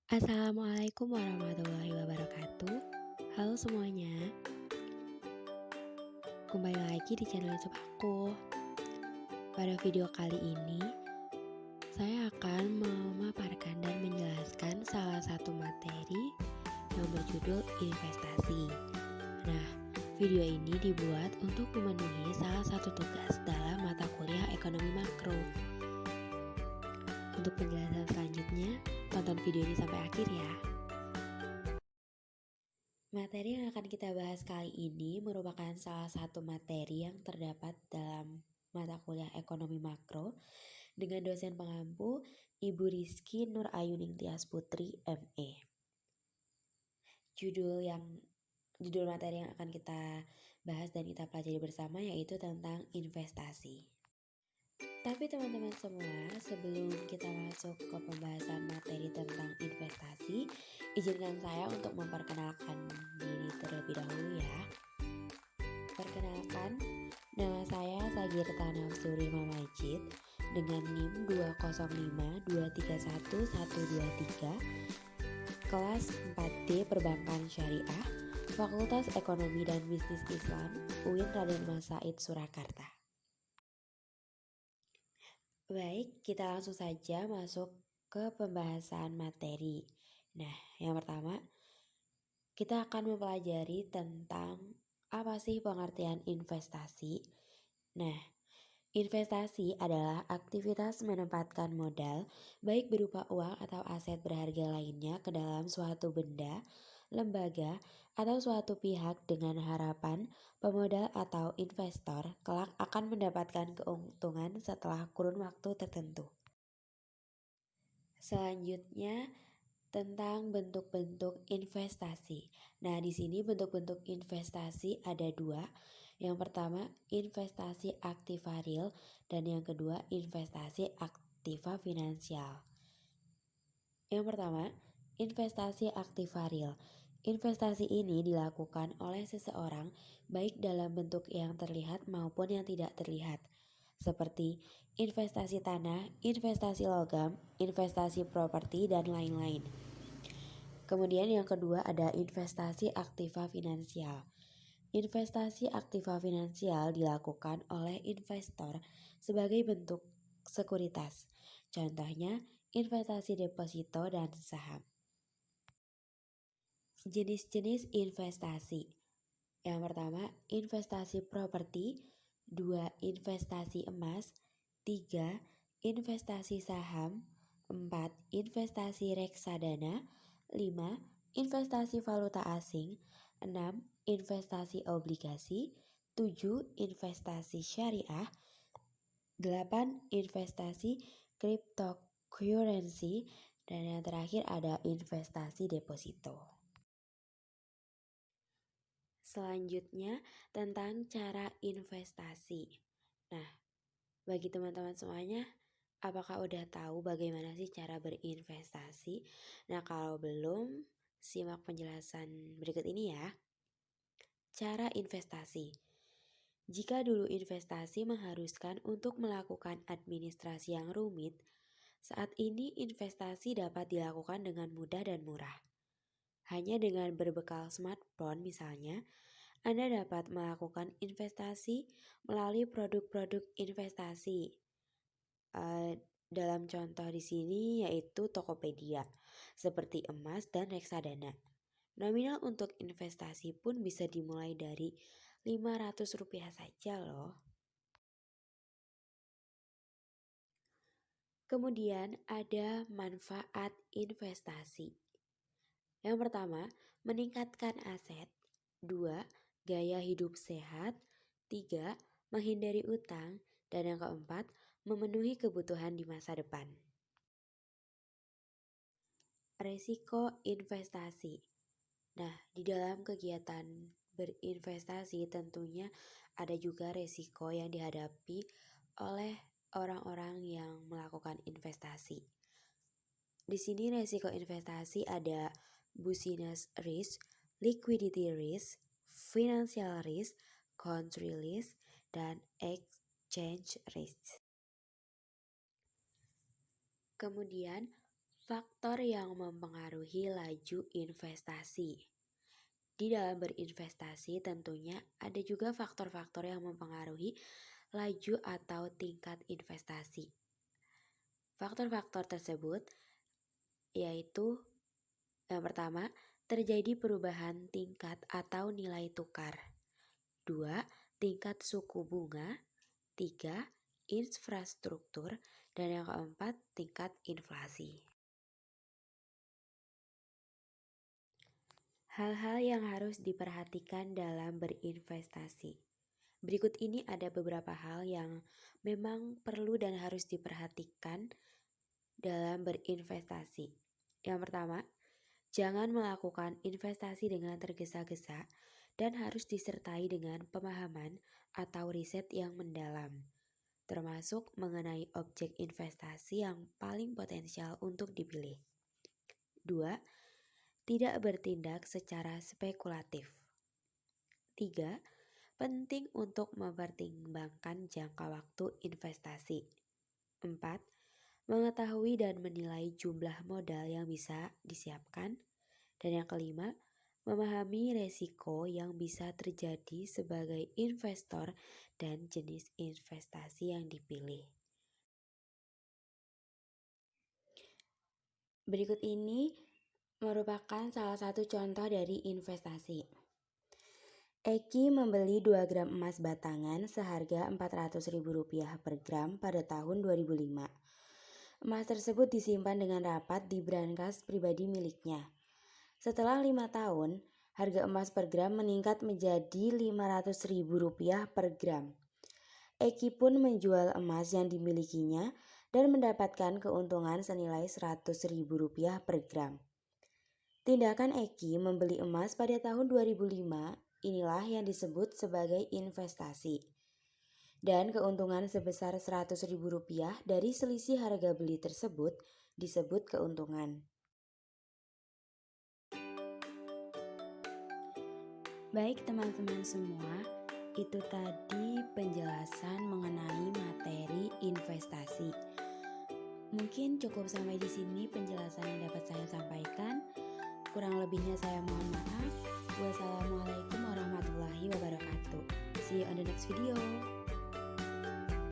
Assalamualaikum warahmatullahi wabarakatuh. Halo semuanya, kembali lagi di channel YouTube aku. Pada video kali ini, saya akan memaparkan dan menjelaskan salah satu materi yang berjudul investasi. Nah, video ini dibuat untuk memenuhi salah satu tugas dalam mata kuliah ekonomi makro. Untuk penjelasan selanjutnya, tonton video ini sampai akhir ya. Materi yang akan kita bahas kali ini merupakan salah satu materi yang terdapat dalam mata kuliah ekonomi makro dengan dosen pengampu Ibu Rizky Nur Ayuning Tias Putri, ME. Judul materi yang akan kita bahas dan kita pelajari bersama yaitu tentang investasi. Tapi teman-teman semua, sebelum kita masuk ke pembahasan materi tentang investasi, izinkan saya untuk memperkenalkan diri terlebih dahulu ya. Perkenalkan, nama saya Sagirta Nafsuri Mamajid dengan NIM 205231123, kelas 4D Perbankan Syariah, Fakultas Ekonomi dan Bisnis Islam, UIN Raden Mas Said Surakarta. Baik, kita langsung saja masuk ke pembahasan materi. Nah, yang pertama, kita akan mempelajari tentang apa sih pengertian investasi. Nah, investasi adalah aktivitas menempatkan modal, baik berupa uang atau aset berharga lainnya ke dalam suatu benda, lembaga, atau suatu pihak dengan harapan pemodal atau investor kelak akan mendapatkan keuntungan setelah kurun waktu tertentu. Selanjutnya tentang bentuk-bentuk investasi. Nah, di sini bentuk-bentuk investasi ada dua. Yang pertama, investasi aktiva real dan yang kedua, investasi aktiva finansial. Yang pertama, investasi aktiva real. Investasi ini dilakukan oleh seseorang baik dalam bentuk yang terlihat maupun yang tidak terlihat, seperti investasi tanah, investasi logam, investasi properti, dan lain-lain. Kemudian yang kedua ada investasi aktiva finansial. Investasi aktiva finansial dilakukan oleh investor sebagai bentuk sekuritas. Contohnya, investasi deposito dan saham. Jenis-jenis investasi. Yang pertama, investasi properti, 2. Investasi emas, 3. Investasi saham, 4. Investasi reksadana, 5. Investasi valuta asing, 6. Investasi obligasi, 7. Investasi syariah, 8. Investasi cryptocurrency, dan yang terakhir ada investasi deposito. Selanjutnya tentang cara investasi. Nah, bagi teman-teman semuanya, apakah udah tahu bagaimana sih cara berinvestasi? Nah, kalau belum, simak penjelasan berikut ini ya. Cara investasi. Jika dulu investasi mengharuskan untuk melakukan administrasi yang rumit, saat ini investasi dapat dilakukan dengan mudah dan murah. Hanya dengan berbekal smartphone misalnya, Anda dapat melakukan investasi melalui produk-produk investasi. Dalam contoh di sini yaitu Tokopedia, seperti emas dan reksadana. Nominal untuk investasi pun bisa dimulai dari Rp500 saja loh. Kemudian ada manfaat investasi. Yang pertama, meningkatkan aset. 2. Gaya hidup sehat. 3. Menghindari utang. Dan yang keempat, memenuhi kebutuhan di masa depan. Resiko investasi. Nah, di dalam kegiatan berinvestasi tentunya ada juga resiko yang dihadapi oleh orang-orang yang melakukan investasi. Di sini resiko investasi ada business risk, liquidity risk, financial risk, country risk, dan exchange risk. Kemudian Faktor yang mempengaruhi laju investasi. Di dalam berinvestasi tentunya ada juga faktor-faktor yang mempengaruhi laju atau tingkat investasi. Faktor-faktor tersebut yaitu yang pertama, terjadi perubahan tingkat atau nilai tukar. 2. Tingkat suku bunga. 3. Infrastruktur. Dan yang keempat, tingkat inflasi. Hal-hal yang harus diperhatikan dalam berinvestasi. Berikut ini ada beberapa hal yang memang perlu dan harus diperhatikan dalam berinvestasi. Yang pertama, jangan melakukan investasi dengan tergesa-gesa dan harus disertai dengan pemahaman atau riset yang mendalam, termasuk mengenai objek investasi yang paling potensial untuk dipilih. 2. Tidak bertindak secara spekulatif. 3. Penting untuk mempertimbangkan jangka waktu investasi. 4. Mengetahui dan menilai jumlah modal yang bisa disiapkan. Dan yang kelima, memahami resiko yang bisa terjadi sebagai investor dan jenis investasi yang dipilih. Berikut ini merupakan salah satu contoh dari investasi. Eki membeli 2 gram emas batangan seharga Rp400.000 per gram pada tahun 2005. Emas tersebut disimpan dengan rapat di brankas pribadi miliknya. Setelah 5 tahun, harga emas per gram meningkat menjadi Rp500.000 per gram. Eki pun menjual emas yang dimilikinya dan mendapatkan keuntungan senilai Rp100.000 per gram. Tindakan Eki membeli emas pada tahun 2005 inilah yang disebut sebagai investasi. Dan keuntungan sebesar Rp100.000 dari selisih harga beli tersebut disebut keuntungan. Baik teman-teman semua, itu tadi penjelasan mengenai materi investasi. Mungkin cukup sampai di sini penjelasan yang dapat saya sampaikan. Kurang lebihnya saya mohon maaf. Wassalamualaikum warahmatullahi wabarakatuh. See you on the next video.